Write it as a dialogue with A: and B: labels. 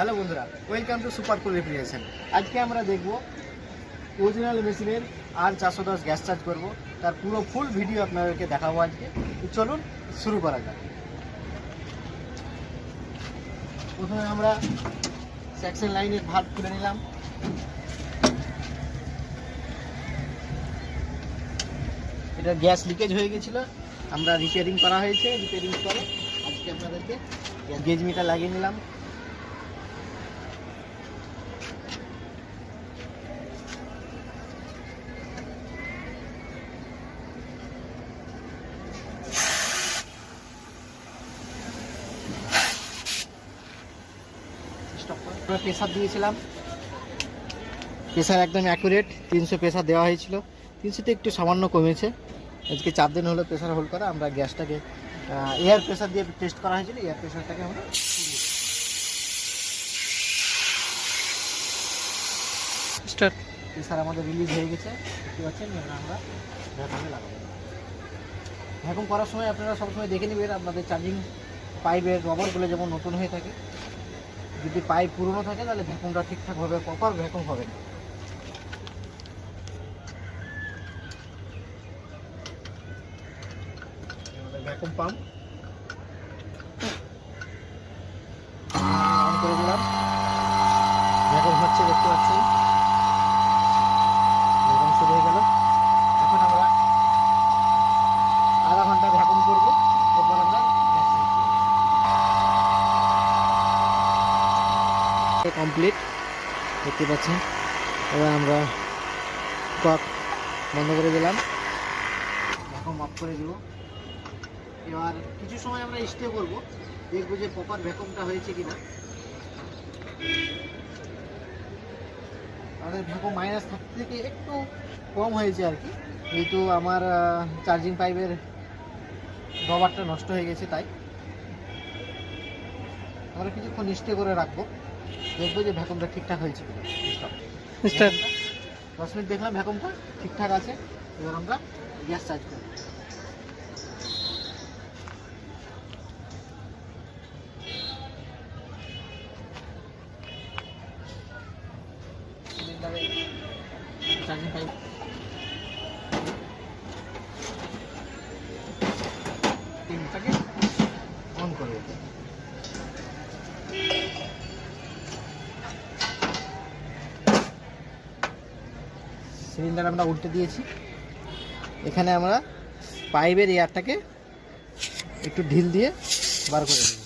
A: Hello বন্ধুরা, welcome to super cool refrigeration. আজকে আমরা দেখব অরিজিনাল মেশিনের R410 গ্যাস চার্জ করব, তার পুরো ফুল ভিডিও আপনাদেরকে দেখাবো আজকে। তো চলুন শুরু করা যাক। প্রথমে আমরা সেকশন লাইনের ভাগ খুলে নিলাম। এটা গ্যাস লিকেজ হয়ে গেছিল, আমরা রিপেয়ারিং করা হয়েছে। রিপেয়ারিং করে আজকে আপনাদেরকে গেজ মিটার লাগিয়ে নিলাম। প্রেসার দিয়েছিলাম, প্রেসার একদম অ্যাকুরেট 300 প্রেসার দেওয়া হয়েছিল। 300তে একটু সামান্য কমেছে। আজকে 4 দিন হলো প্রেসার হোল্ড করা। আমরা গ্যাসটাকে এয়ার প্রেসার দিয়ে টেস্ট করা হয়েছিল। এয়ার প্রেসারটাকে আমরা স্টার্ট, প্রেসার আমাদের রিলিজ হয়ে গেছে। দেখতে পাচ্ছেন, আমরা ভ্যাকুমে লাগাবো। ভ্যাকুম করার সময় আপনারা সবসময় দেখে নেবেন আপনাদের চার্জিং পাইপের রবারগুলো যেমন নতুন হয়ে থাকে। যদি পাইপ পুরনো থাকে তাহলে ভ্যাকুমটা ঠিকঠাকভাবে প্রপার ভ্যাকুম হবে না। ভ্যাকুম পাম্প অন করে দিলাম, ভ্যাকুম হচ্ছে, দেখতে পাচ্ছেন ভ্যাকুম শুরু হয়ে গেল। এখন আমরা আধা ঘন্টা ভ্যাকুম করবো, এরপর আমরা কমপ্লিট। দেখতে পাচ্ছেন, এবার আমরা কক বন্ধ করে দিলাম, ভ্যাকুম অফ করে দেবো। এবার কিছু সময় আমরা স্টে করবো, দেখবো যে প্রপার ভ্যাকুমটা হয়েছে কিনা। আমাদের ভ্যাকুম -30 থেকে একটু কম হয়েছে আর কি, যেহেতু আমার চার্জিং পাইপের রবারটা নষ্ট হয়ে গেছে। তাই আমরা কিছুক্ষণ স্টে করে রাখবো, দেখবো যে ভ্যাকুমটা ঠিকঠাক হয়েছে কিনা। 10 মিনিট দেখলাম ভ্যাকুমটা ঠিকঠাক আছে। এবার আমরা গ্যাস চার্জ করব। সিলিন্ডারে চার্জিং পাইপ তিনটাকে অন করে দেব। সিলিন্ডার আমরা উল্টে দিয়েছি। এখানে আমরা পাইপের এয়ারটাকে একটু ঢিল দিয়ে বার করে দেব।